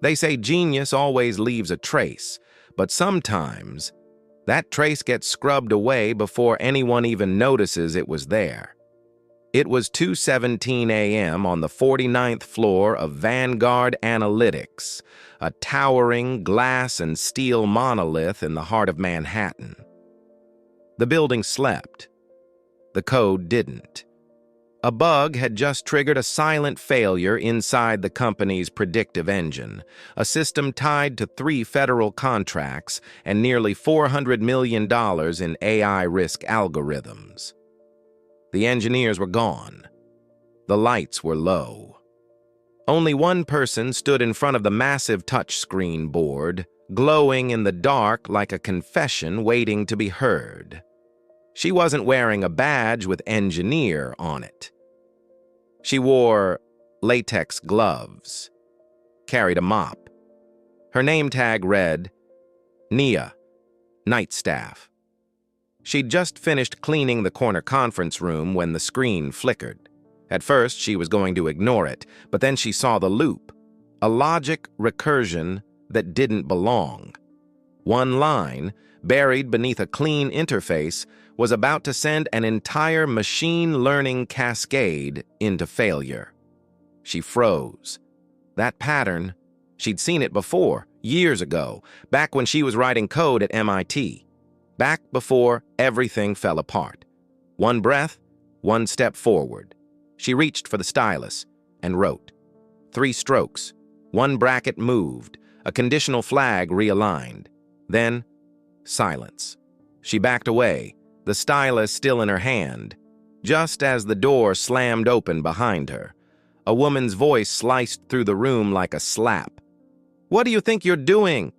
They say genius always leaves a trace, but sometimes that trace gets scrubbed away before anyone even notices it was there. It was 2:17 a.m. on the 49th floor of Vanguard Analytics, a towering glass and steel monolith in the heart of Manhattan. The building slept. The code didn't. A bug had just triggered a silent failure inside the company's predictive engine, a system tied to 3 federal contracts and nearly $400 million in AI risk algorithms. The engineers were gone. The lights were low. Only one person stood in front of the massive touchscreen board, glowing in the dark like a confession waiting to be heard. She wasn't wearing a badge with engineer on it. She wore latex gloves, carried a mop. Her name tag read, Nia, night staff. She'd just finished cleaning the corner conference room when the screen flickered. At first, she was going to ignore it, but then she saw the loop, a logic recursion that didn't belong. One line, buried beneath a clean interface, was about to send an entire machine learning cascade into failure. She froze. That pattern, she'd seen it before, years ago, back when she was writing code at MIT. Back before everything fell apart. One breath, one step forward. She reached for the stylus and wrote. 3 strokes. One bracket moved. A conditional flag realigned. Then, silence. She backed away, the stylus still in her hand. Just as the door slammed open behind her, a woman's voice sliced through the room like a slap. "What do you think you're doing?"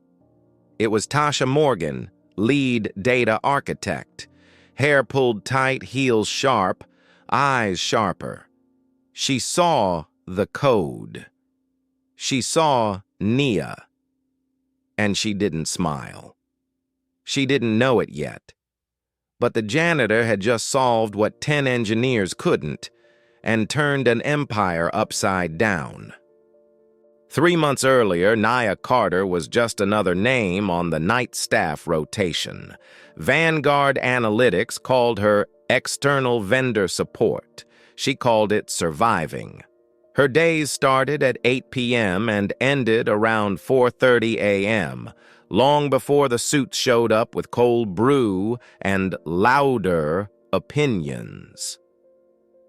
It was Tasha Morgan, lead data architect. Hair pulled tight, heels sharp, eyes sharper. She saw the code. She saw Nia. And she didn't smile. She didn't know it yet. But the janitor had just solved what 10 engineers couldn't, and turned an empire upside down. 3 months earlier, Nia Carter was just another name on the night staff rotation. Vanguard Analytics called her external vendor support. She called it surviving. Her days started at 8 p.m. and ended around 4:30 a.m., long before the suits showed up with cold brew and louder opinions.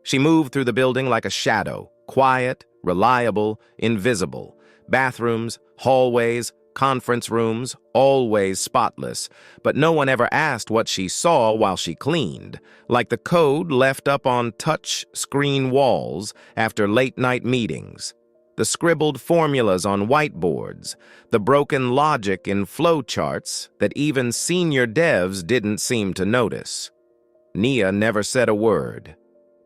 She moved through the building like a shadow, quiet, reliable, invisible. Bathrooms, hallways, conference rooms, always spotless, but no one ever asked what she saw while she cleaned, like the code left up on touch screen walls after late-night meetings, the scribbled formulas on whiteboards, the broken logic in flowcharts that even senior devs didn't seem to notice. Nia never said a word,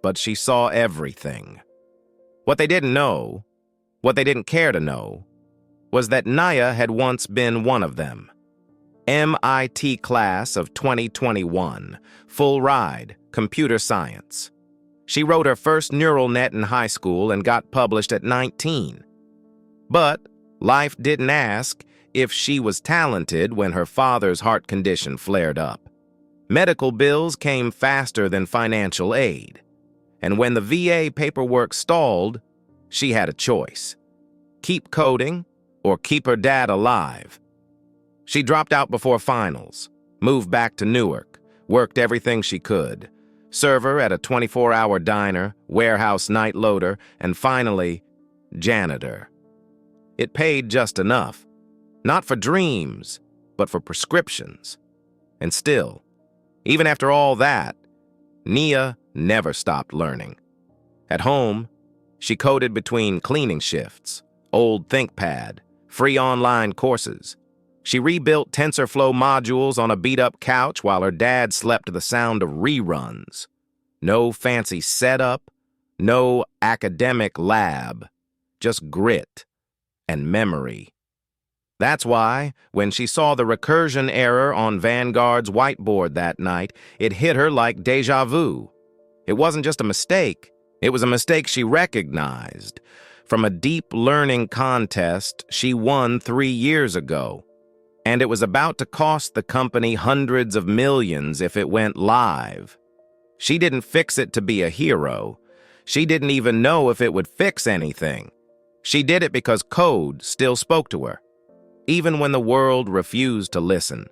but she saw everything. What they didn't know, what they didn't care to know, was that Nia had once been one of them. MIT class of 2021, full ride, computer science. She wrote her first neural net in high school and got published at 19. But life didn't ask if she was talented when her father's heart condition flared up. Medical bills came faster than financial aid. And when the VA paperwork stalled, she had a choice. Keep coding or keep her dad alive. She dropped out before finals, moved back to Newark, worked everything she could. Server at a 24-hour diner, warehouse night loader, and finally, janitor. It paid just enough. Not for dreams, but for prescriptions. And still, even after all that, Nia never stopped learning. At home, she coded between cleaning shifts, old ThinkPad, free online courses. She rebuilt TensorFlow modules on a beat-up couch while her dad slept to the sound of reruns. No fancy setup, no academic lab, just grit and memory. That's why, when she saw the recursion error on Vanguard's whiteboard that night, it hit her like déjà vu. It wasn't just a mistake. It was a mistake she recognized. from a deep learning contest she won 3 years ago, and it was about to cost the company hundreds of millions if it went live. She didn't fix it to be a hero. She didn't even know if it would fix anything. She did it because code still spoke to her, even when the world refused to listen.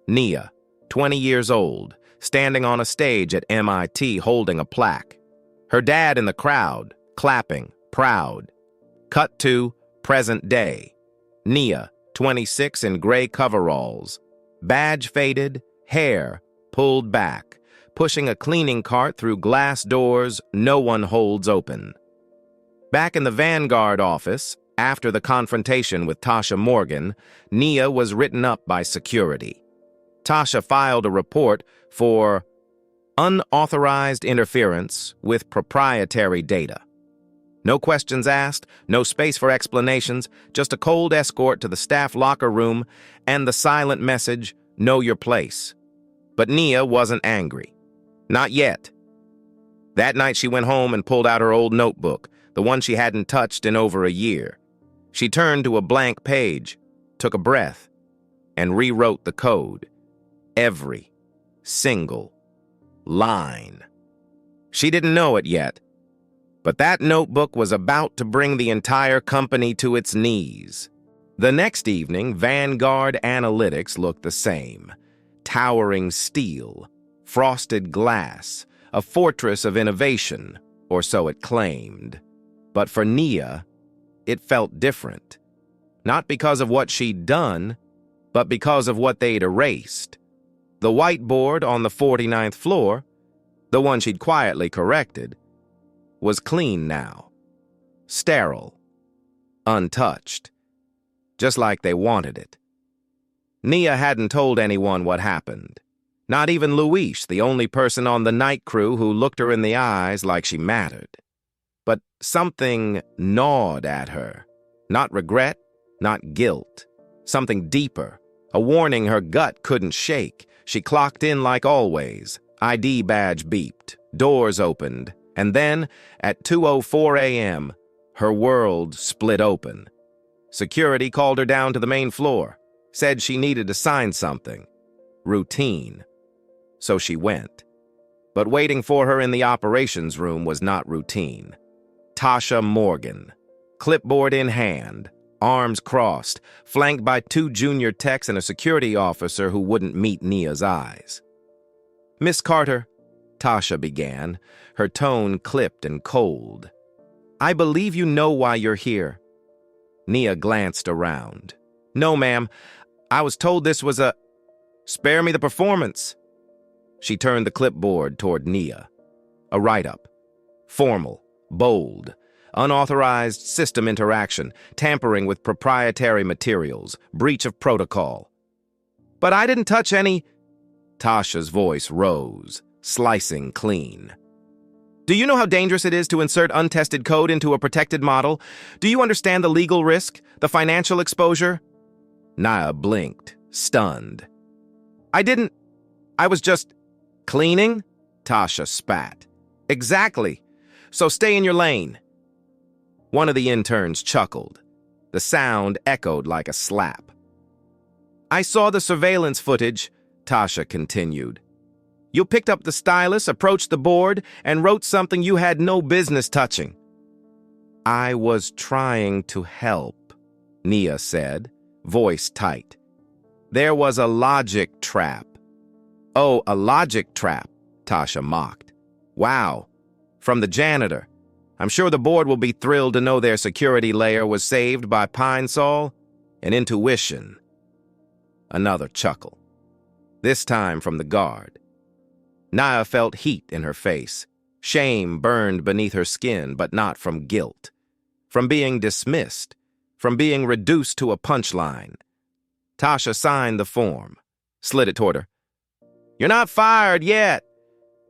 Nia, 20 years old, standing on a stage at MIT holding a plaque. Her dad in the crowd, clapping, proud. Cut to present day. Nia, 26, in gray coveralls. Badge faded, hair pulled back, pushing a cleaning cart through glass doors no one holds open. Back in the Vanguard office, after the confrontation with Tasha Morgan, Nia was written up by security. Tasha filed a report for unauthorized interference with proprietary data. No questions asked, no space for explanations, just a cold escort to the staff locker room and the silent message, "Know your place." But Nia wasn't angry. Not yet. That night she went home and pulled out her old notebook, the one she hadn't touched in over a year. She turned to a blank page, took a breath, and rewrote the code. Every single line. She didn't know it yet, but that notebook was about to bring the entire company to its knees. The next evening, Vanguard Analytics looked the same. Towering steel, frosted glass, a fortress of innovation, or so it claimed. But for Nia, it felt different. Not because of what she'd done, but because of what they'd erased. The whiteboard on the 49th floor, the one she'd quietly corrected, was clean now. Sterile. Untouched. Just like they wanted it. Nia hadn't told anyone what happened. Not even Luis, the only person on the night crew who looked her in the eyes like she mattered. But something gnawed at her. Not regret, not guilt. Something deeper. A warning her gut couldn't shake. She clocked in like always. ID badge beeped. Doors opened. And then, at 2:04 a.m., her world split open. Security called her down to the main floor. Said she needed to sign something. Routine. So she went. But waiting for her in the operations room was not routine. Tasha Morgan, clipboard in hand, arms crossed, flanked by 2 junior techs and a security officer who wouldn't meet Nia's eyes. "Miss Carter," Tasha began, her tone clipped and cold. "I believe you know why you're here." Nia glanced around. "No, ma'am. I was told this was a... Spare me the performance." She turned the clipboard toward Nia. A write-up. Formal. Bold. Unauthorized system interaction, tampering with proprietary materials, breach of protocol. "But I didn't touch any..." Tasha's voice rose, slicing clean. "Do you know how dangerous it is to insert untested code into a protected model? Do you understand the legal risk, the financial exposure?" Nia blinked, stunned. I was just... Cleaning?" Tasha spat. "Exactly. So stay in your lane." One of the interns chuckled. The sound echoed like a slap. "I saw the surveillance footage," Tasha continued. "You picked up the stylus, approached the board, and wrote something you had no business touching." "I was trying to help," Nia said, voice tight. "There was a logic trap." "Oh, a logic trap," Tasha mocked. "Wow. From the janitor. I'm sure the board will be thrilled to know their security layer was saved by Pine Sol and intuition." Another chuckle. This time from the guard. Nia felt heat in her face. Shame burned beneath her skin, but not from guilt. From being dismissed. From being reduced to a punchline. Tasha signed the form. Slid it toward her. "You're not fired yet.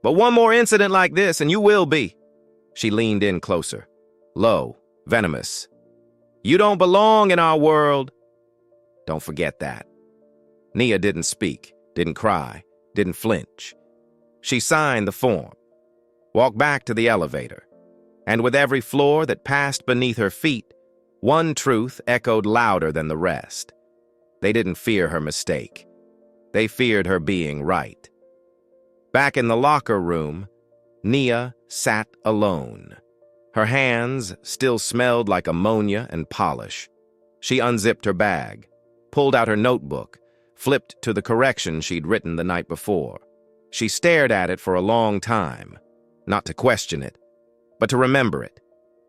But one more incident like this and you will be." She leaned in closer. Low, venomous. "You don't belong in our world." Don't forget that. Nia didn't speak, didn't cry, didn't flinch. She signed the form, walked back to the elevator, And with every floor that passed beneath her feet, one truth echoed louder than the rest. They didn't fear her mistake. They feared her being right. Back in the locker room, Nia sat alone. Her hands still smelled like ammonia and polish. She unzipped her bag, pulled out her notebook, flipped to the correction she'd written the night before. She stared at it for a long time, not to question it, but to remember it.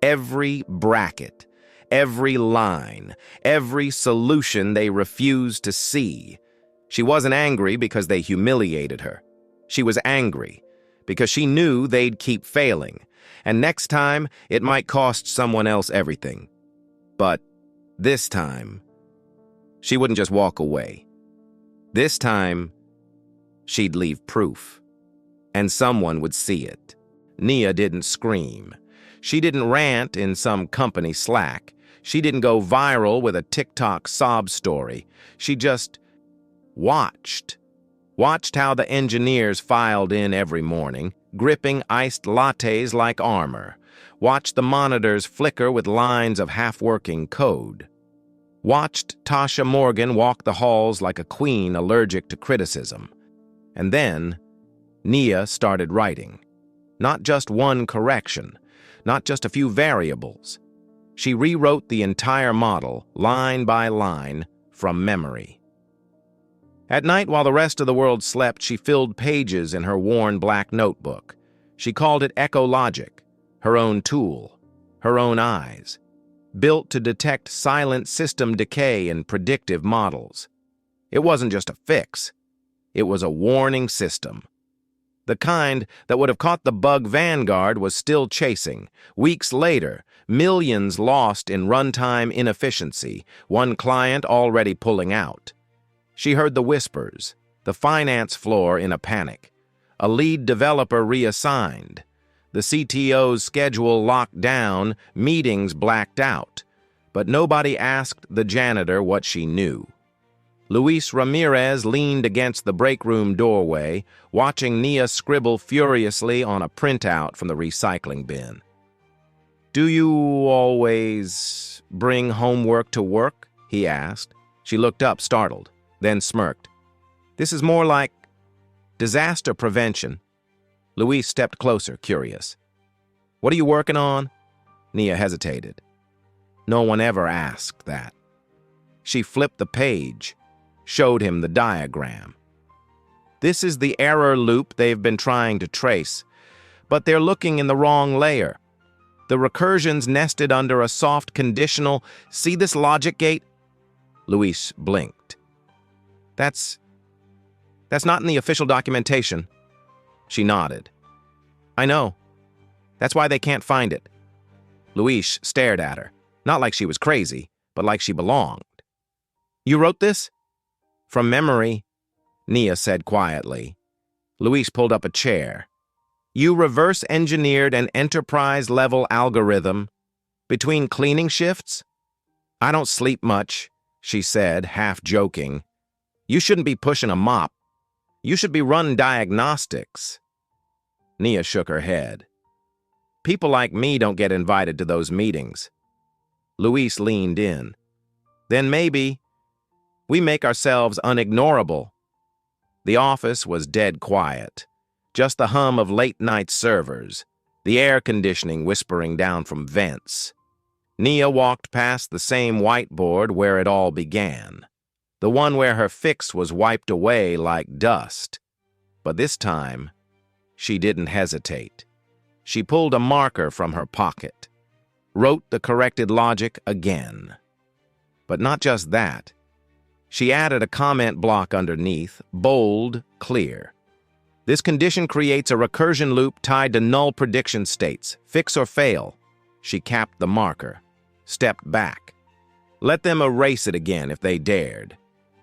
Every bracket, every line, every solution they refused to see. She wasn't angry because they humiliated her. She was angry because she knew they'd keep failing, and next time it might cost someone else everything. But this time, she wouldn't just walk away. This time, she'd leave proof, and someone would see it. Nia didn't scream. She didn't rant in some company Slack. She didn't go viral with a TikTok sob story. She just watched. Watched how the engineers filed in every morning, gripping iced lattes like armor. Watched the monitors flicker with lines of half-working code. Watched Tasha Morgan walk the halls like a queen allergic to criticism. And then, Nia started writing. Not just one correction, not just a few variables. She rewrote the entire model, line by line, from memory. At night, while the rest of the world slept, she filled pages in her worn black notebook. She called it echologic, her own tool, her own eyes, built to detect silent system decay in predictive models. It wasn't just a fix. It was a warning system. The kind that would have caught the bug Vanguard was still chasing. Weeks later, millions lost in runtime inefficiency, one client already pulling out. She heard the whispers, the finance floor in a panic, a lead developer reassigned, the CTO's schedule locked down, meetings blacked out. But nobody asked the janitor what she knew. Luis Ramirez leaned against the break room doorway, watching Nia scribble furiously on a printout from the recycling bin. "Do you always bring homework to work?" he asked. She looked up, startled, then smirked. "This is more like disaster prevention." Luis stepped closer, curious. "What are you working on?" Nia hesitated. No one ever asked that. She flipped the page, showed him the diagram. "This is the error loop they've been trying to trace, but they're looking in the wrong layer. The recursion's nested under a soft conditional. See this logic gate?" Luis blinked. That's not in the official documentation." She nodded. "I know. That's why they can't find it." Luis stared at her, not like she was crazy, but like she belonged. "You wrote this?" "From memory," Nia said quietly. Luis pulled up a chair. "You reverse-engineered an enterprise-level algorithm between cleaning shifts?" "I don't sleep much," she said, half joking. "You shouldn't be pushing a mop. You should be running diagnostics." Nia shook her head. "People like me don't get invited to those meetings." Luis leaned in. "Then maybe we make ourselves unignorable." The office was dead quiet. Just the hum of late-night servers, the air conditioning whispering down from vents. Nia walked past the same whiteboard where it all began, the one where her fix was wiped away like dust. But this time, she didn't hesitate. She pulled a marker from her pocket, wrote the corrected logic again. But not just that. She added a comment block underneath, bold, clear. "This condition creates a recursion loop tied to null prediction states. Fix or fail." She capped the marker, stepped back. Let them erase it again if they dared.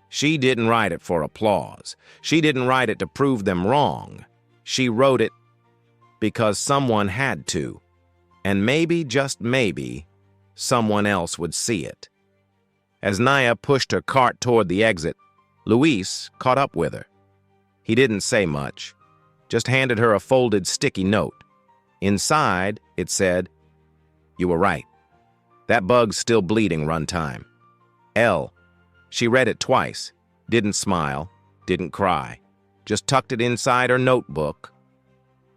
She didn't write it for applause. She didn't write it to prove them wrong. She wrote it because someone had to. And maybe, just maybe, someone else would see it. As Nia pushed her cart toward the exit, Luis caught up with her. He didn't say much, just handed her a folded sticky note. Inside, it said, You were right. That bug's still bleeding runtime. L. She read it twice, didn't smile, didn't cry, just tucked it inside her notebook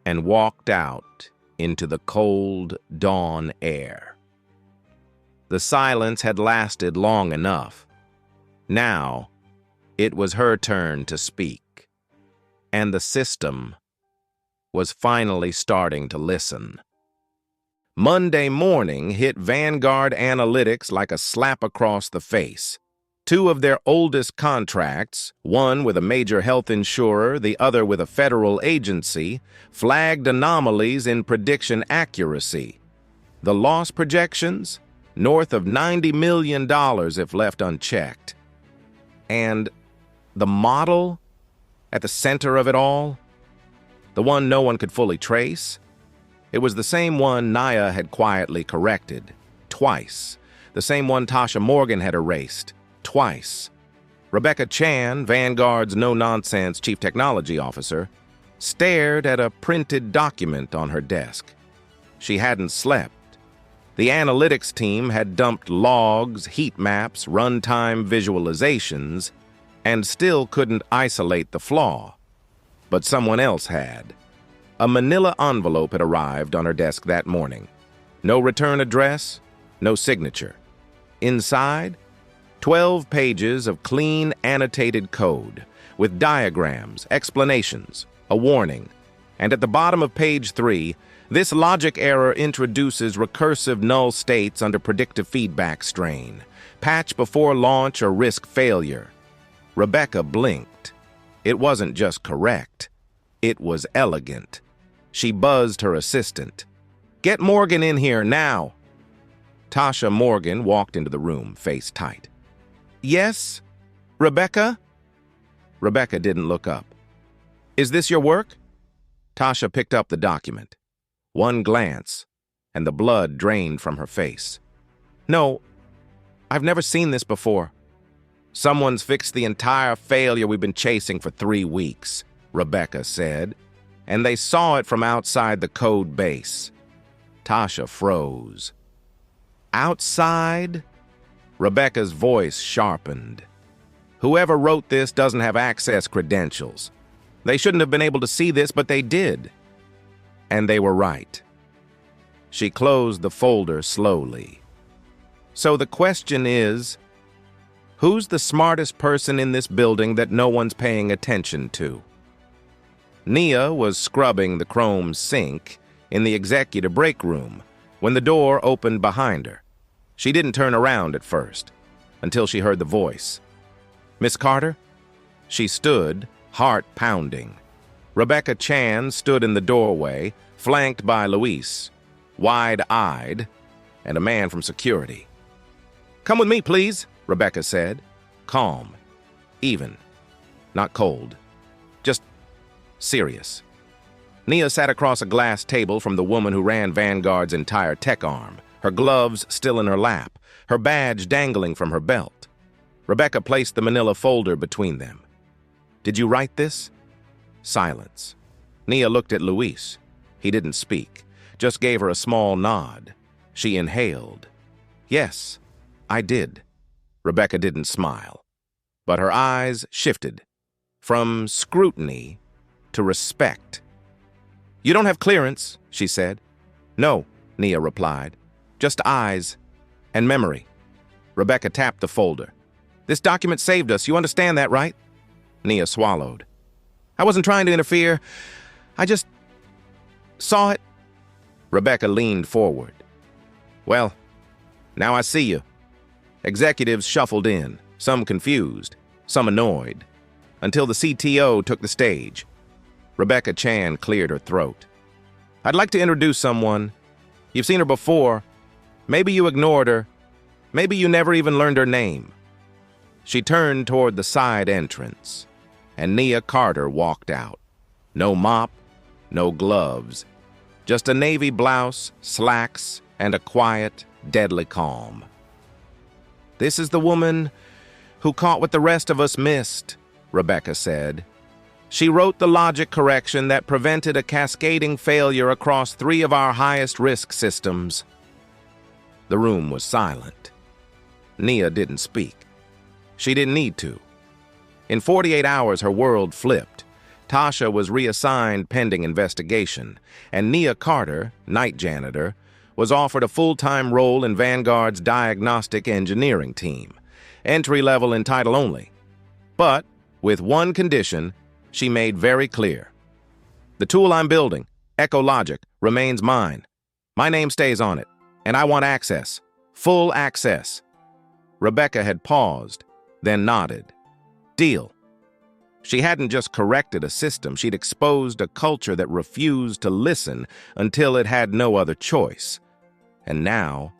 and walked out into the cold dawn air. The silence had lasted long enough. Now, it was her turn to speak, and the system was finally starting to listen. Monday morning hit Vanguard Analytics like a slap across the face. Two of their oldest contracts, one with a major health insurer, the other with a federal agency, flagged anomalies in prediction accuracy. The loss projections, north of $90 million if left unchecked. And the model at the center of it all, the one no one could fully trace, it was the same one Nia had quietly corrected, twice. The same one Tasha Morgan had erased, twice. Rebecca Chan, Vanguard's no-nonsense chief technology officer, stared at a printed document on her desk. She hadn't slept. The analytics team had dumped logs, heat maps, runtime visualizations, and still couldn't isolate the flaw. But someone else had. A manila envelope had arrived on her desk that morning. No return address, no signature. Inside, 12 pages of clean, annotated code, with diagrams, explanations, a warning. And at the bottom of page 3, this logic error introduces recursive null states under predictive feedback strain. Patch before launch or risk failure. Rebecca blinked. It wasn't just correct. It was elegant. She buzzed her assistant. "Get Morgan in here now." Tasha Morgan walked into the room, face tight. "Yes, Rebecca?" Rebecca didn't look up. "Is this your work?" Tasha picked up the document. One glance, and the blood drained from her face. "No, I've never seen this before." "Someone's fixed the entire failure we've been chasing for 3 weeks," Rebecca said, "and they saw it from outside the code base." Tasha froze. "Outside?" Rebecca's voice sharpened. "Whoever wrote this doesn't have access credentials. They shouldn't have been able to see this, but they did. And they were right." She closed the folder slowly. "So the question is, who's the smartest person in this building that no one's paying attention to?" Nia was scrubbing the chrome sink in the executive break room when the door opened behind her. She didn't turn around at first, until she heard the voice. "Miss Carter?" She stood, heart pounding. Rebecca Chan stood in the doorway, flanked by Luis, wide-eyed, and a man from security. "Come with me, please," Rebecca said, calm, even, not cold, just serious. Nia sat across a glass table from the woman who ran Vanguard's entire tech arm, her gloves still in her lap, her badge dangling from her belt. Rebecca placed the manila folder between them. "Did you write this?" Silence. Nia looked at Luis. He didn't speak, just gave her a small nod. She inhaled. "Yes, I did." Rebecca didn't smile, but her eyes shifted from scrutiny to respect. "You don't have clearance," she said. "No," Nia replied. "Just eyes and memory." Rebecca tapped the folder. "This document saved us. You understand that, right?" Nia swallowed. "I wasn't trying to interfere. I just saw it." Rebecca leaned forward. "Well, now I see you." Executives shuffled in, some confused, some annoyed, until the CTO took the stage. Rebecca Chan cleared her throat. "I'd like to introduce someone. You've seen her before. Maybe you ignored her. Maybe you never even learned her name." She turned toward the side entrance, and Nia Carter walked out. No mop, no gloves, just a navy blouse, slacks, and a quiet, deadly calm. "This is the woman who caught what the rest of us missed," Rebecca said. "She wrote the logic correction that prevented a cascading failure across 3 of our highest risk systems." The room was silent. Nia didn't speak. She didn't need to. In 48 hours, her world flipped. Tasha was reassigned pending investigation, and Nia Carter, night janitor, was offered a full-time role in Vanguard's diagnostic engineering team, entry-level in title only. But, with one condition, she made very clear. The tool I'm building, Ecologic, remains mine. My name stays on it, and I want access, full access. Rebecca had paused, then nodded. Deal. She hadn't just corrected a system, she'd exposed a culture that refused to listen until it had no other choice. And now,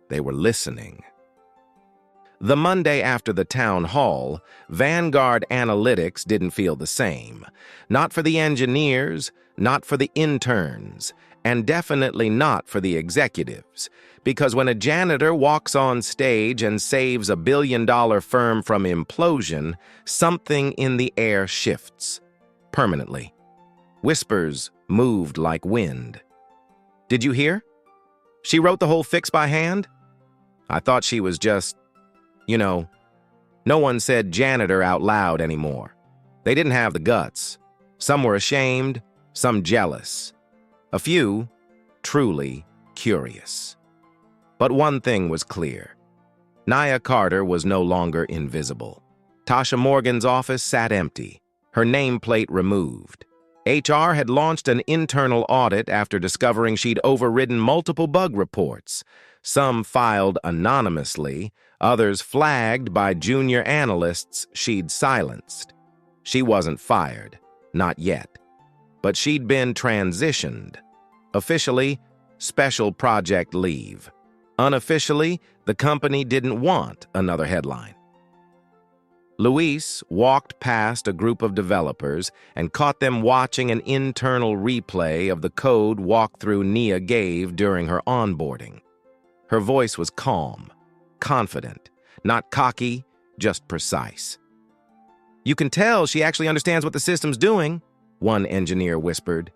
they were listening. The Monday after the town hall, Vanguard Analytics didn't feel the same. Not for the engineers, not for the interns, and definitely not for the executives. Because when a janitor walks on stage and saves a billion-dollar firm from implosion, something in the air shifts. Permanently. Whispers moved like wind. Did you hear? She wrote the whole fix by hand? I thought she was just, no one said janitor out loud anymore. They didn't have the guts. Some were ashamed, some jealous. A few, truly curious. But one thing was clear. Nia Carter was no longer invisible. Tasha Morgan's office sat empty, her nameplate removed. HR had launched an internal audit after discovering she'd overridden multiple bug reports, some filed anonymously, others flagged by junior analysts she'd silenced. She wasn't fired, not yet. But she'd been transitioned. Officially, special project leave. Unofficially, the company didn't want another headline. Luis walked past a group of developers and caught them watching an internal replay of the code walkthrough Nia gave during her onboarding. Her voice was calm, confident, not cocky, just precise. "You can tell she actually understands what the system's doing," one engineer whispered.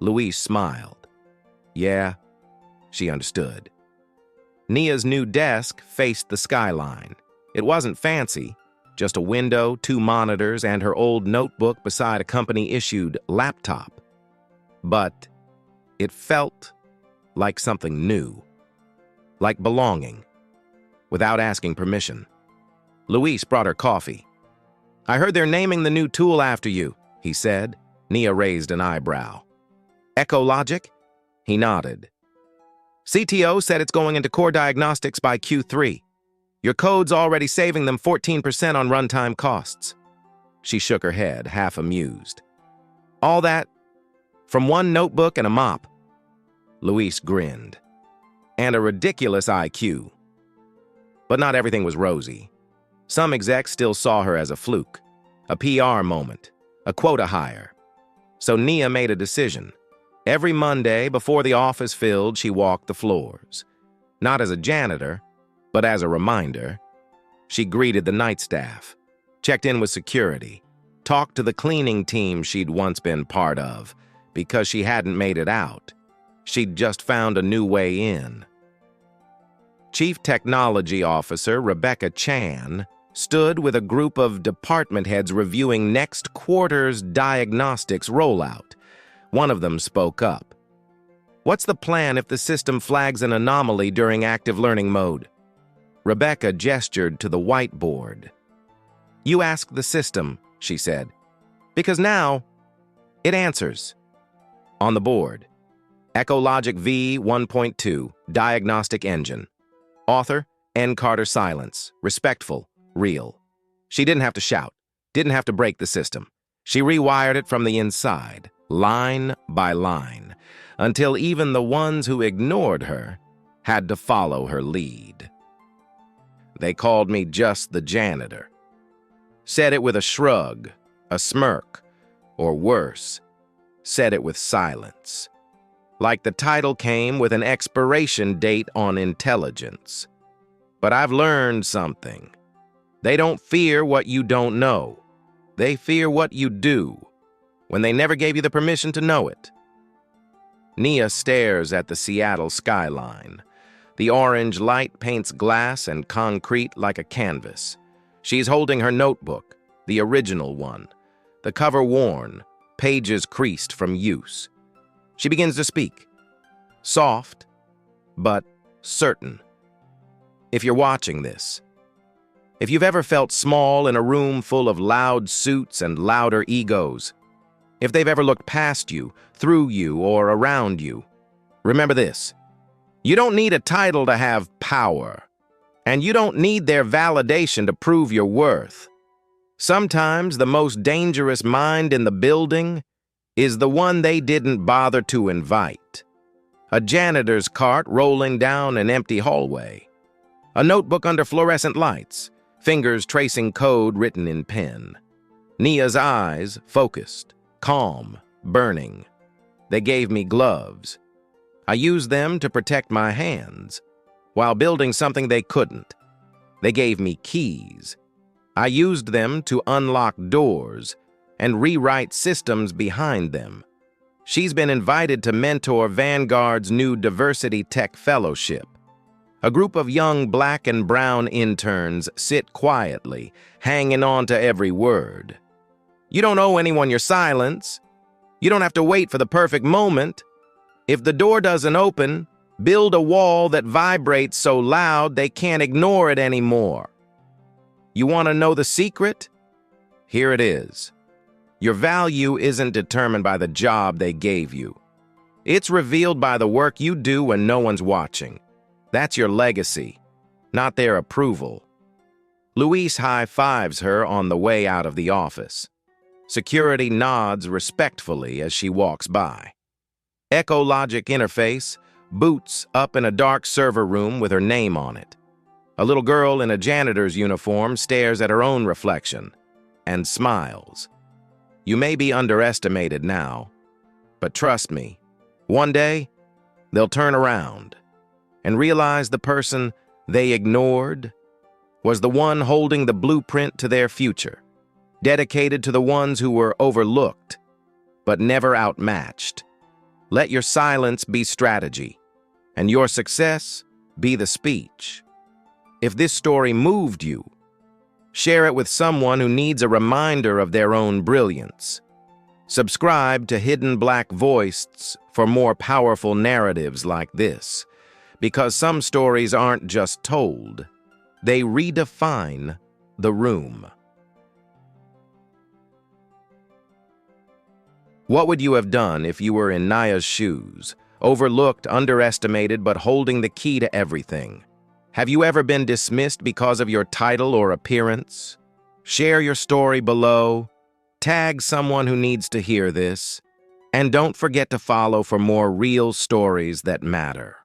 Luis smiled. Yeah, she understood. Nia's new desk faced the skyline. It wasn't fancy, just a window, 2 monitors, and her old notebook beside a company-issued laptop. But it felt like something new, like belonging, without asking permission. Luis brought her coffee. "I heard they're naming the new tool after you," he said. Nia raised an eyebrow. "Ecologic?" He nodded. "CTO said it's going into core diagnostics by Q3. Your code's already saving them 14% on runtime costs." She shook her head, half amused. "All that from one notebook and a mop." Luis grinned. "And a ridiculous IQ." But not everything was rosy. Some execs still saw her as a fluke, a PR moment, a quota hire. So Nia made a decision. Every Monday, before the office filled, she walked the floors. Not as a janitor, but as a reminder. She greeted the night staff, checked in with security, talked to the cleaning team she'd once been part of, because she hadn't made it out. She'd just found a new way in. Chief Technology Officer Rebecca Chan stood with a group of department heads reviewing next quarter's diagnostics rollout. One of them spoke up. "What's the plan if the system flags an anomaly during active learning mode?" Rebecca gestured to the whiteboard. "You ask the system," she said, "because now it answers." On the board, Ecologic V1.2 Diagnostic Engine. Author, N. Carter Silence. Respectful, real. She didn't have to shout, didn't have to break the system. She rewired it from the inside, line by line, until even the ones who ignored her had to follow her lead. They called me just the janitor. Said it with a shrug, a smirk, or worse, said it with silence. Like the title came with an expiration date on intelligence. But I've learned something. They don't fear what you don't know. They fear what you do, when they never gave you the permission to know it. Nia stares at the Seattle skyline. The orange light paints glass and concrete like a canvas. She's holding her notebook, the original one, the cover worn, pages creased from use. She begins to speak, soft, but certain. If you're watching this, if you've ever felt small in a room full of loud suits and louder egos, if they've ever looked past you, through you, or around you, remember this. You don't need a title to have power, and you don't need their validation to prove your worth. Sometimes the most dangerous mind in the building is the one they didn't bother to invite. A janitor's cart rolling down an empty hallway. A notebook under fluorescent lights, fingers tracing code written in pen. Nia's eyes focused, calm, burning. They gave me gloves. I used them to protect my hands, while building something they couldn't. They gave me keys. I used them to unlock doors and rewrite systems behind them. She's been invited to mentor Vanguard's new Diversity Tech Fellowship. A group of young black and brown interns sit quietly, hanging on to every word. You don't owe anyone your silence. You don't have to wait for the perfect moment. If the door doesn't open, build a wall that vibrates so loud they can't ignore it anymore. You want to know the secret? Here it is. Your value isn't determined by the job they gave you. It's revealed by the work you do when no one's watching. That's your legacy, not their approval. Luis high-fives her on the way out of the office. Security nods respectfully as she walks by. Echologic interface, boots up in a dark server room with her name on it. A little girl in a janitor's uniform stares at her own reflection and smiles. You may be underestimated now, but trust me, one day they'll turn around and realize the person they ignored was the one holding the blueprint to their future, dedicated to the ones who were overlooked, but never outmatched. Let your silence be strategy, and your success be the speech. If this story moved you, share it with someone who needs a reminder of their own brilliance. Subscribe to Hidden Black Voices for more powerful narratives like this, because some stories aren't just told, they redefine the room. What would you have done if you were in Nia's shoes, overlooked, underestimated, but holding the key to everything? Have you ever been dismissed because of your title or appearance? Share your story below, tag someone who needs to hear this, and don't forget to follow for more real stories that matter.